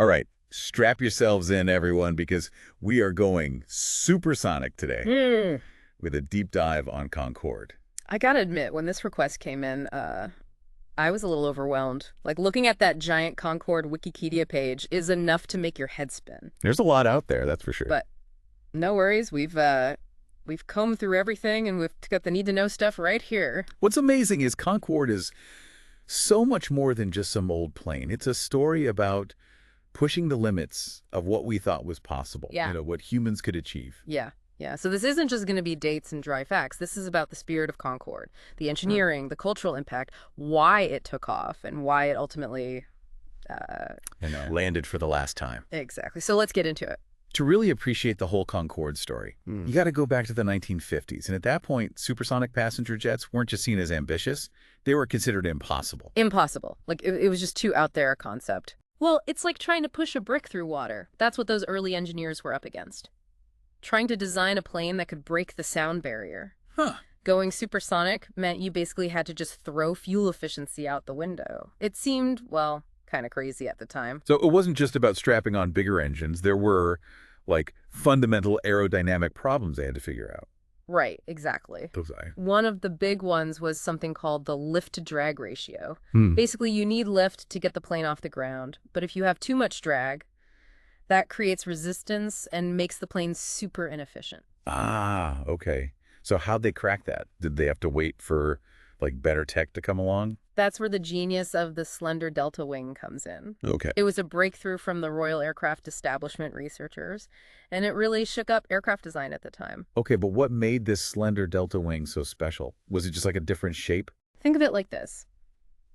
All right, strap yourselves in, everyone, because we are going supersonic today with a deep dive on Concorde. I gotta admit, when this request came in, I was a little overwhelmed. Like, looking at that giant Concorde Wikipedia page is enough to make your head spin. There's a lot out there, that's for sure. But no worries, we've combed through everything, and we've got the need-to-know stuff right here. What's amazing is Concorde is so much more than just some old plane. It's a story about pushing the limits of what we thought was possible. Yeah. What humans could achieve. Yeah. So this isn't just going to be dates and dry facts. This is about the spirit of Concorde, the engineering, the cultural impact, why it took off, and why it ultimately... landed for the last time. Exactly. So let's get into it. To really appreciate the whole Concorde story, you got to go back to the 1950s. And at that point, supersonic passenger jets weren't just seen as ambitious. They were considered impossible. Impossible. Like, it was just too out there a concept. Well, it's like trying to push a brick through water. That's what those early engineers were up against. Trying to design a plane that could break the sound barrier. Going supersonic meant you basically had to just throw fuel efficiency out the window. It seemed, well, kind of crazy at the time. So it wasn't just about strapping on bigger engines. There were, like, fundamental aerodynamic problems they had to figure out. Right, exactly. One of the big ones was something called the lift-to-drag ratio. Basically, you need lift to get the plane off the ground, but if you have too much drag, that creates resistance and makes the plane super inefficient. Ah, okay. So how'd they crack that? Did they have to wait for, like, better tech to come along? That's where the genius of the slender delta wing comes in. Okay. It was a breakthrough from the Royal Aircraft Establishment researchers, and it really shook up aircraft design at the time. Okay, but what made this slender delta wing so special? Was it just like a different shape? Think of it like this.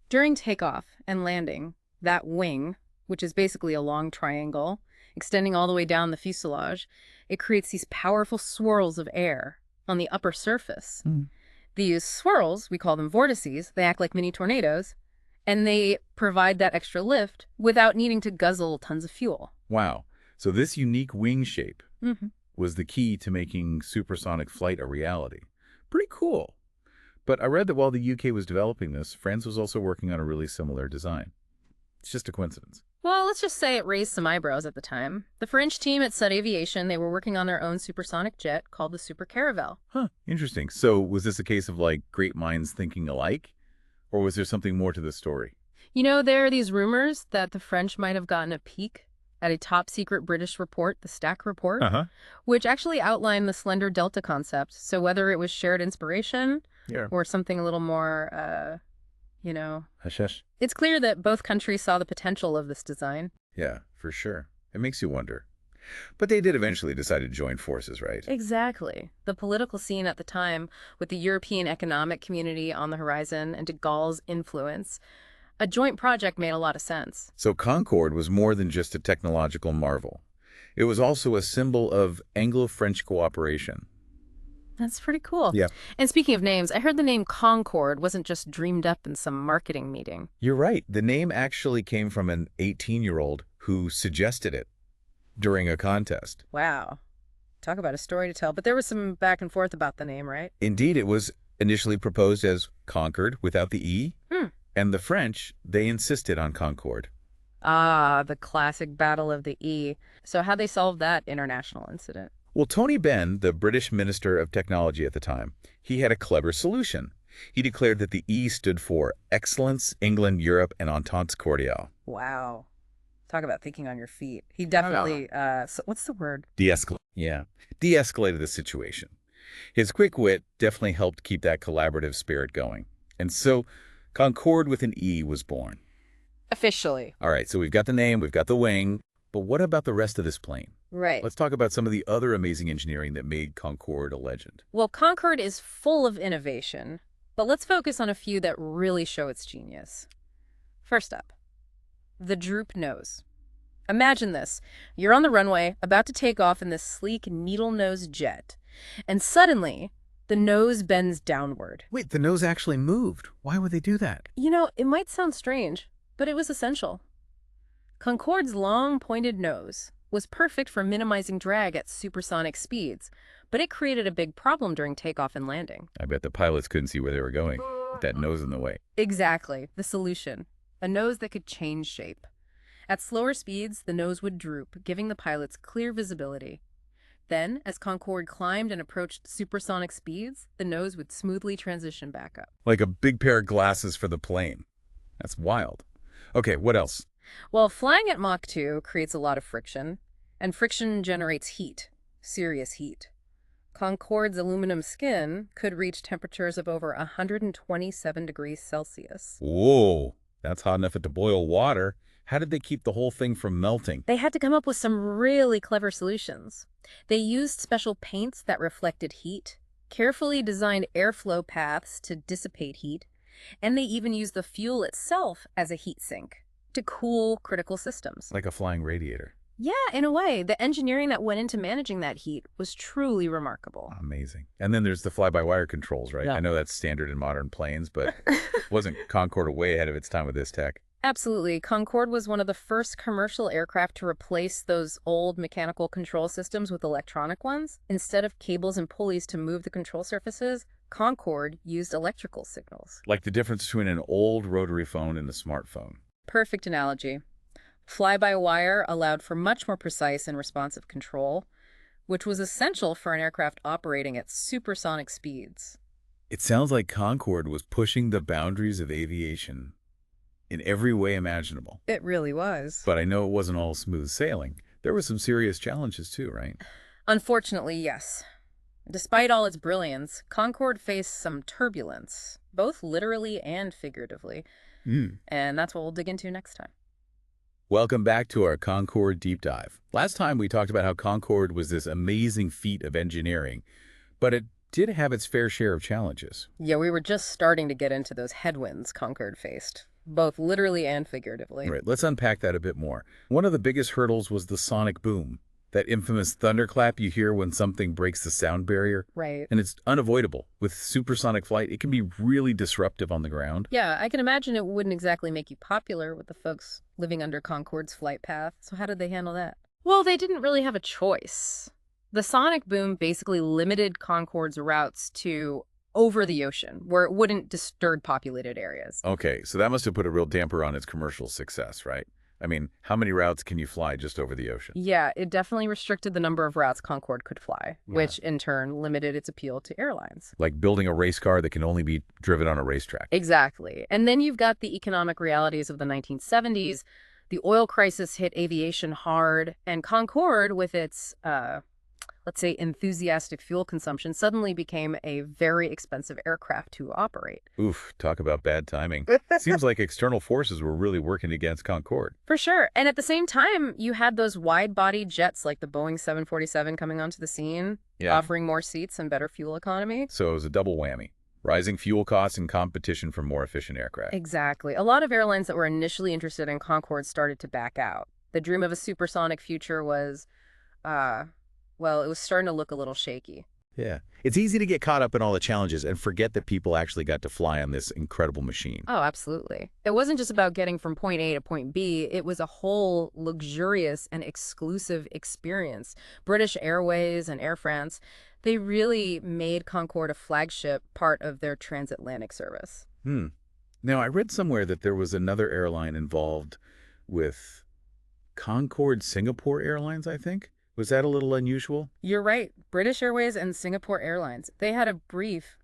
During takeoff and landing, that wing, which is basically a long triangle, extending all the way down the fuselage, it creates these powerful swirls of air on the upper surface. These swirls, we call them vortices, they act like mini tornadoes, and they provide that extra lift without needing to guzzle tons of fuel. Wow. So this unique wing shape was the key to making supersonic flight a reality. Pretty cool. But I read that while the UK was developing this, France was also working on a really similar design. It's just a coincidence. Well, let's just say it raised some eyebrows at the time. The French team at Aviation, they were working on their own supersonic jet called the Super Caravelle. Interesting. So was this a case of, like, great minds thinking alike? Or was there something more to the story? You know, there are these rumors that the French might have gotten a peek at a top-secret British report, the Stack Report, which actually outlined the slender delta concept. So whether it was shared inspiration or something a little more... Hush. It's clear that both countries saw the potential of this design. Yeah, for sure. It makes you wonder. But they did eventually decide to join forces, right? Exactly. The political scene at the time, with the European economic community on the horizon and de Gaulle's influence, a joint project made a lot of sense. So Concorde was more than just a technological marvel. It was also a symbol of Anglo-French cooperation. That's pretty cool. Yeah. And speaking of names, I heard the name Concorde wasn't just dreamed up in some marketing meeting. You're right. The name actually came from an 18-year-old who suggested it during a contest. Wow. Talk about a story to tell. But there was some back and forth about the name, right? Indeed, it was initially proposed as Concorde without the E. And the French, they insisted on Concorde. Ah, the classic battle of the E. So how'd they solve that international incident? Well, Tony Benn, the British Minister of Technology at the time, he had a clever solution. He declared that the E stood for Excellence, England, Europe, and Entente Cordiale. Wow. Talk about thinking on your feet. He definitely, what's the word? De-escalate. Yeah. De-escalated the situation. His quick wit definitely helped keep that collaborative spirit going. And so Concorde with an E was born. Officially. All right, so we've got the name, we've got the wing, but what about the rest of this plane? Right. Let's talk about some of the other amazing engineering that made Concorde a legend. Well, Concorde is full of innovation, but let's focus on a few that really show its genius. First up, the droop nose. Imagine this. You're on the runway, about to take off in this sleek needle-nosed jet, and suddenly, the nose bends downward. Wait, the nose actually moved. Why would they do that? You know, it might sound strange, but it was essential. Concorde's long, pointed nose was perfect for minimizing drag at supersonic speeds, but it created a big problem during takeoff and landing. I bet the pilots couldn't see where they were going with that nose in the way. Exactly. The solution. A nose that could change shape. At slower speeds, the nose would droop, giving the pilots clear visibility. Then, as Concorde climbed and approached supersonic speeds, the nose would smoothly transition back up. Like a big pair of glasses for the plane. That's wild. Okay, what else? Well, flying at Mach 2 creates a lot of friction, and friction generates heat, serious heat. Concorde's aluminum skin could reach temperatures of over 127 degrees Celsius. Whoa, that's hot enough to boil water. How did they keep the whole thing from melting? They had to come up with some really clever solutions. They used special paints that reflected heat, carefully designed airflow paths to dissipate heat, and they even used the fuel itself as a heat sink to cool critical systems. Like a flying radiator. Yeah, in a way. The engineering that went into managing that heat was truly remarkable. Amazing. And then there's the fly-by-wire controls, right? Yeah. I know that's standard in modern planes, but wasn't Concorde way ahead of its time with this tech? Absolutely. Concorde was one of the first commercial aircraft to replace those old mechanical control systems with electronic ones. Instead of cables and pulleys to move the control surfaces, Concorde used electrical signals. Like the difference between an old rotary phone and a smartphone. Perfect analogy. Fly-by-wire allowed for much more precise and responsive control, which was essential for an aircraft operating at supersonic speeds. It sounds like Concorde was pushing the boundaries of aviation in every way imaginable. It really was. But I know it wasn't all smooth sailing. There were some serious challenges too, right? Unfortunately, yes. Despite all its brilliance, Concorde faced some turbulence, both literally and figuratively. And that's what we'll dig into next time. Welcome back to our Concorde Deep Dive. Last time we talked about how Concorde was this amazing feat of engineering, but it did have its fair share of challenges. Yeah, we were just starting to get into those headwinds Concorde faced, both literally and figuratively. Right, let's unpack that a bit more. One of the biggest hurdles was the sonic boom, that infamous thunderclap you hear when something breaks the sound barrier. Right. And it's unavoidable. With supersonic flight, it can be really disruptive on the ground. Yeah, I can imagine it wouldn't exactly make you popular with the folks living under Concorde's flight path. So how did they handle that? Well, they didn't really have a choice. The sonic boom basically limited Concorde's routes to over the ocean, where it wouldn't disturb populated areas. Okay, so that must have put a real damper on its commercial success, right? I mean, how many routes can you fly just over the ocean? Yeah, it definitely restricted the number of routes Concorde could fly, which in turn limited its appeal to airlines. Like building a race car that can only be driven on a racetrack. Exactly. And then you've got the economic realities of the 1970s. The oil crisis hit aviation hard, and Concorde, with its, let's say, enthusiastic fuel consumption, suddenly became a very expensive aircraft to operate. Oof, talk about bad timing. Seems like external forces were really working against Concorde. For sure. And at the same time, you had those wide-body jets like the Boeing 747 coming onto the scene, offering more seats and better fuel economy. So it was a double whammy. Rising fuel costs and competition for more efficient aircraft. Exactly. A lot of airlines that were initially interested in Concorde started to back out. The dream of a supersonic future was, well, it was starting to look a little shaky. Yeah. It's easy to get caught up in all the challenges and forget that people actually got to fly on this incredible machine. Oh, absolutely. It wasn't just about getting from point A to point B. It was a whole luxurious and exclusive experience. British Airways and Air France, they really made Concorde a flagship part of their transatlantic service. Now, I read somewhere that there was another airline involved with Concorde Singapore Airlines, I think. Was that a little unusual? You're right. British Airways and Singapore Airlines, they had a brief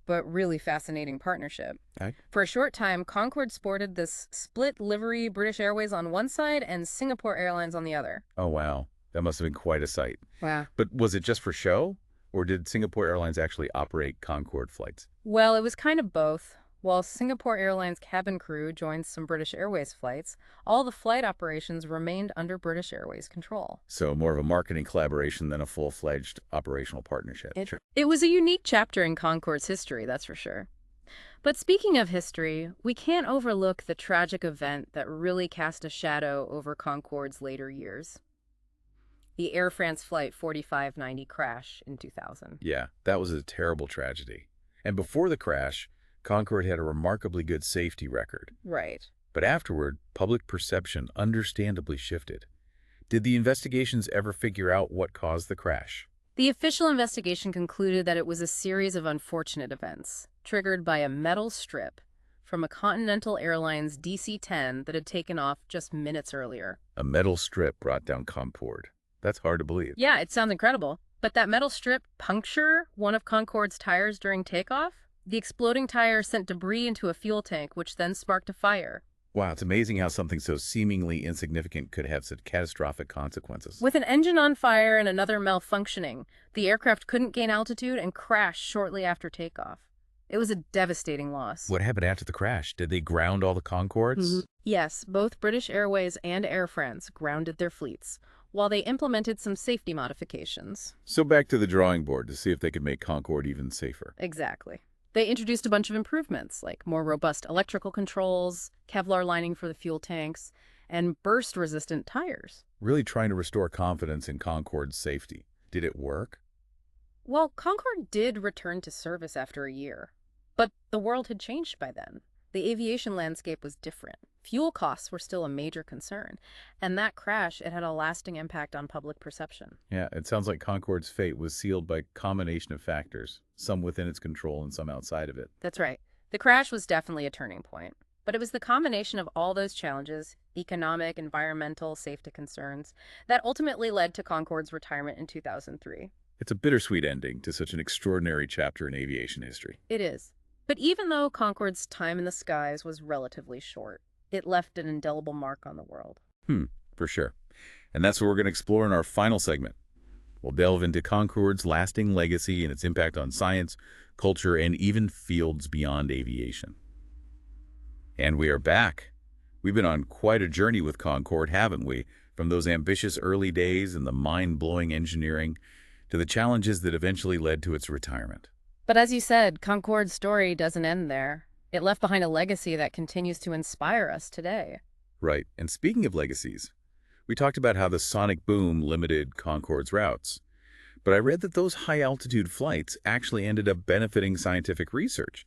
but really fascinating partnership. Okay. For a short time, Concorde sported this split livery, British Airways on one side and Singapore Airlines on the other. Oh, wow. That must have been quite a sight. Wow. But was it just for show? Or did Singapore Airlines actually operate Concorde flights? Well, it was kind of both. While Singapore Airlines cabin crew joined some British Airways flights, all the flight operations remained under British Airways control. So more of a marketing collaboration than a full-fledged operational partnership. It was a unique chapter in Concorde's history, that's for sure. But speaking of history, we can't overlook the tragic event that really cast a shadow over Concorde's later years. The Air France Flight 4590 crash in 2000. Yeah, that was a terrible tragedy. And before the crash, Concorde had a remarkably good safety record. Right. But afterward, public perception understandably shifted. Did the investigations ever figure out what caused the crash? The official investigation concluded that it was a series of unfortunate events, triggered by a metal strip from a Continental Airlines DC-10 that had taken off just minutes earlier. A metal strip brought down Concorde. That's hard to believe. Yeah, it sounds incredible. But that metal strip puncture one of Concorde's tires during takeoff? The exploding tire sent debris into a fuel tank, which then sparked a fire. Wow, it's amazing how something so seemingly insignificant could have such catastrophic consequences. With an engine on fire and another malfunctioning, the aircraft couldn't gain altitude and crashed shortly after takeoff. It was a devastating loss. What happened after the crash? Did they ground all the Concordes? Yes, both British Airways and Air France grounded their fleets, while they implemented some safety modifications. So back to the drawing board to see if they could make Concorde even safer. Exactly. They introduced a bunch of improvements, like more robust electrical controls, Kevlar lining for the fuel tanks, and burst-resistant tires. Really trying to restore confidence in Concorde's safety. Did it work? Well, Concorde did return to service after a year, but the world had changed by then. The aviation landscape was different. Fuel costs were still a major concern, and that crash, it had a lasting impact on public perception. Yeah, it sounds like Concorde's fate was sealed by a combination of factors, some within its control and some outside of it. That's right. The crash was definitely a turning point, but it was the combination of all those challenges, economic, environmental, safety concerns, that ultimately led to Concorde's retirement in 2003. It's a bittersweet ending to such an extraordinary chapter in aviation history. It is. But even though Concorde's time in the skies was relatively short, it left an indelible mark on the world. For sure. And that's what we're going to explore in our final segment. We'll delve into Concorde's lasting legacy and its impact on science, culture, and even fields beyond aviation. And we are back. We've been on quite a journey with Concorde, haven't we? From those ambitious early days and the mind-blowing engineering to the challenges that eventually led to its retirement. But as you said, Concorde's story doesn't end there. It left behind a legacy that continues to inspire us today. Right. And speaking of legacies, we talked about how the sonic boom limited Concorde's routes. But I read that those high-altitude flights actually ended up benefiting scientific research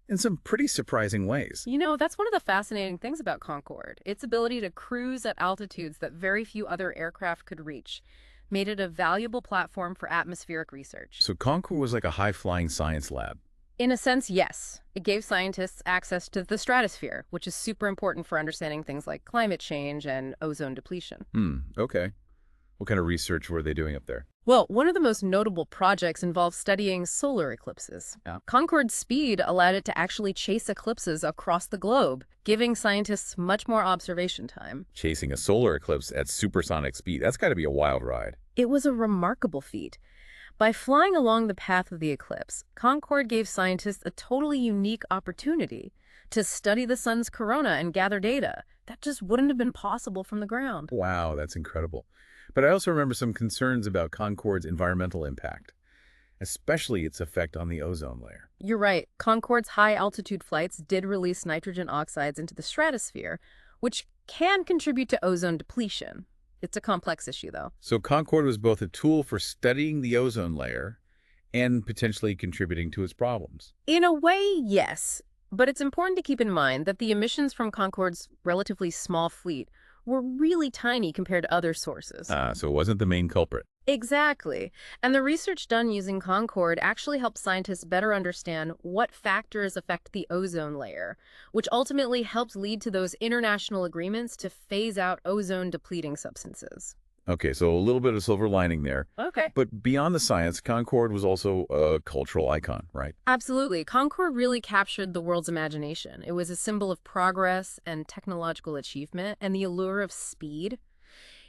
in some pretty surprising ways. You know, that's one of the fascinating things about Concorde. Its ability to cruise at altitudes that very few other aircraft could reach made it a valuable platform for atmospheric research. So Concorde was like a high-flying science lab. In a sense, yes. It gave scientists access to the stratosphere, which is super important for understanding things like climate change and ozone depletion. Okay. What kind of research were they doing up there? Well, one of the most notable projects involved studying solar eclipses. Yeah. Concorde's speed allowed it to actually chase eclipses across the globe, giving scientists much more observation time. Chasing a solar eclipse at supersonic speed. That's got to be a wild ride. It was a remarkable feat. By flying along the path of the eclipse, Concorde gave scientists a totally unique opportunity to study the sun's corona and gather data that just wouldn't have been possible from the ground. Wow, that's incredible. But I also remember some concerns about Concorde's environmental impact, especially its effect on the ozone layer. You're right. Concorde's high-altitude flights did release nitrogen oxides into the stratosphere, which can contribute to ozone depletion. It's a complex issue, though. So Concorde was both a tool for studying the ozone layer and potentially contributing to its problems. In a way, yes. But it's important to keep in mind that the emissions from Concorde's relatively small fleet were really tiny compared to other sources. So it wasn't the main culprit. Exactly. And the research done using Concorde actually helped scientists better understand what factors affect the ozone layer, which ultimately helped lead to those international agreements to phase out ozone-depleting substances. Okay, so a little bit of silver lining there. Okay. But beyond the science, Concorde was also a cultural icon, right? Absolutely. Concorde really captured the world's imagination. It was a symbol of progress and technological achievement and the allure of speed.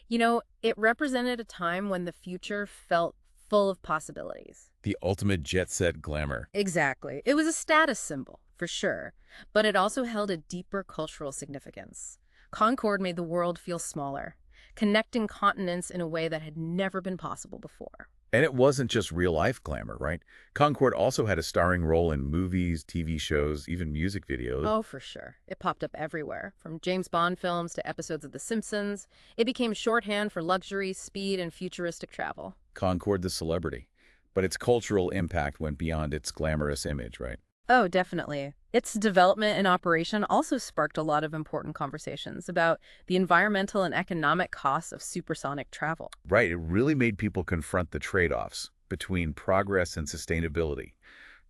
You know, it represented a time when the future felt full of possibilities. The ultimate jet set glamour. Exactly. It was a status symbol, for sure, but it also held a deeper cultural significance. Concorde made the world feel smaller, connecting continents in a way that had never been possible before. And it wasn't just real-life glamour, right? Concorde also had a starring role in movies, TV shows, even music videos. Oh, for sure. It popped up everywhere, from James Bond films to episodes of The Simpsons. It became shorthand for luxury, speed, and futuristic travel. Concorde the celebrity. But its cultural impact went beyond its glamorous image, right? Oh, definitely. Its development and operation also sparked a lot of important conversations about the environmental and economic costs of supersonic travel. Right. It really made people confront the trade-offs between progress and sustainability.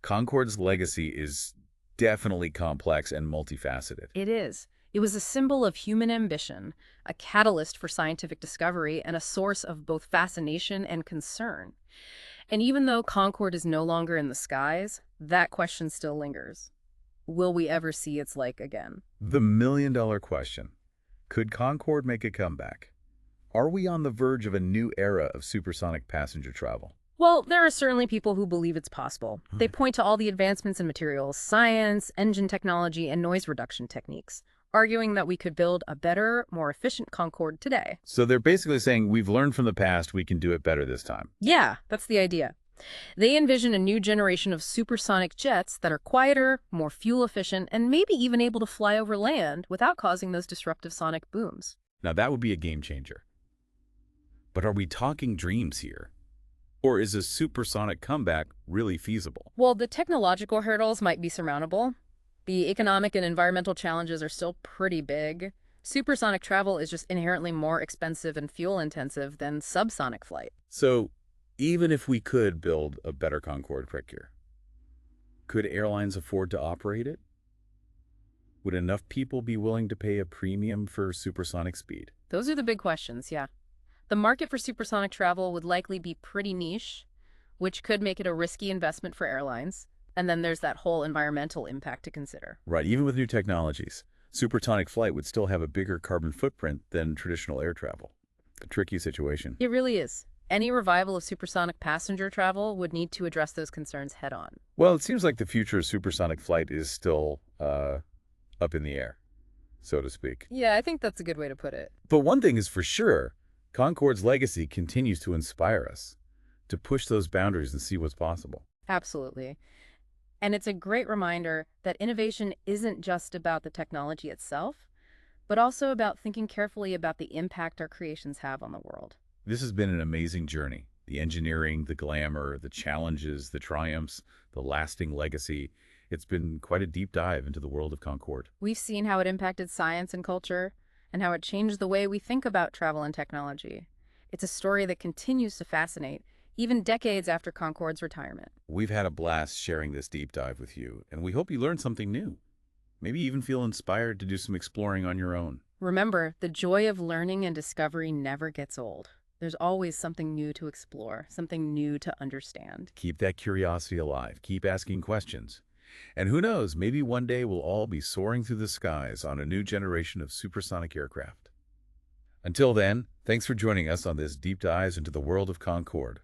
Concorde's legacy is definitely complex and multifaceted. It is. It was a symbol of human ambition, a catalyst for scientific discovery, and a source of both fascination and concern. And even though Concorde is no longer in the skies, that question still lingers. Will we ever see its like again? The million-dollar question. Could Concorde make a comeback? Are we on the verge of a new era of supersonic passenger travel? Well, there are certainly people who believe it's possible. They point to all the advancements in materials science, engine technology, and noise reduction techniques, arguing that we could build a better, more efficient Concorde today. So they're basically saying we've learned from the past, we can do it better this time. Yeah, that's the idea. They envision a new generation of supersonic jets that are quieter, more fuel efficient, and maybe even able to fly over land without causing those disruptive sonic booms. Now that would be a game changer. But are we talking dreams here? Or is a supersonic comeback really feasible? Well, the technological hurdles might be surmountable. The economic and environmental challenges are still pretty big. Supersonic travel is just inherently more expensive and fuel-intensive than subsonic flight. So even if we could build a better Concorde quicker, could airlines afford to operate it? Would enough people be willing to pay a premium for supersonic speed? Those are the big questions, yeah. The market for supersonic travel would likely be pretty niche, which could make it a risky investment for airlines. And then there's that whole environmental impact to consider. Right, even with new technologies, supersonic flight would still have a bigger carbon footprint than traditional air travel. A tricky situation. It really is. Any revival of supersonic passenger travel would need to address those concerns head on. Well, it seems like the future of supersonic flight is still up in the air, so to speak. Yeah, I think that's a good way to put it. But one thing is for sure, Concorde's legacy continues to inspire us to push those boundaries and see what's possible. Absolutely. And it's a great reminder that innovation isn't just about the technology itself, but also about thinking carefully about the impact our creations have on the world. This has been an amazing journey. The engineering, the glamour, the challenges, the triumphs, the lasting legacy. It's been quite a deep dive into the world of Concorde. We've seen how it impacted science and culture, and how it changed the way we think about travel and technology. It's a story that continues to fascinate, even decades after Concorde's retirement. We've had a blast sharing this deep dive with you, and we hope you learned something new. Maybe even feel inspired to do some exploring on your own. Remember, the joy of learning and discovery never gets old. There's always something new to explore, something new to understand. Keep that curiosity alive. Keep asking questions. And who knows, maybe one day we'll all be soaring through the skies on a new generation of supersonic aircraft. Until then, thanks for joining us on this deep dive into the world of Concorde.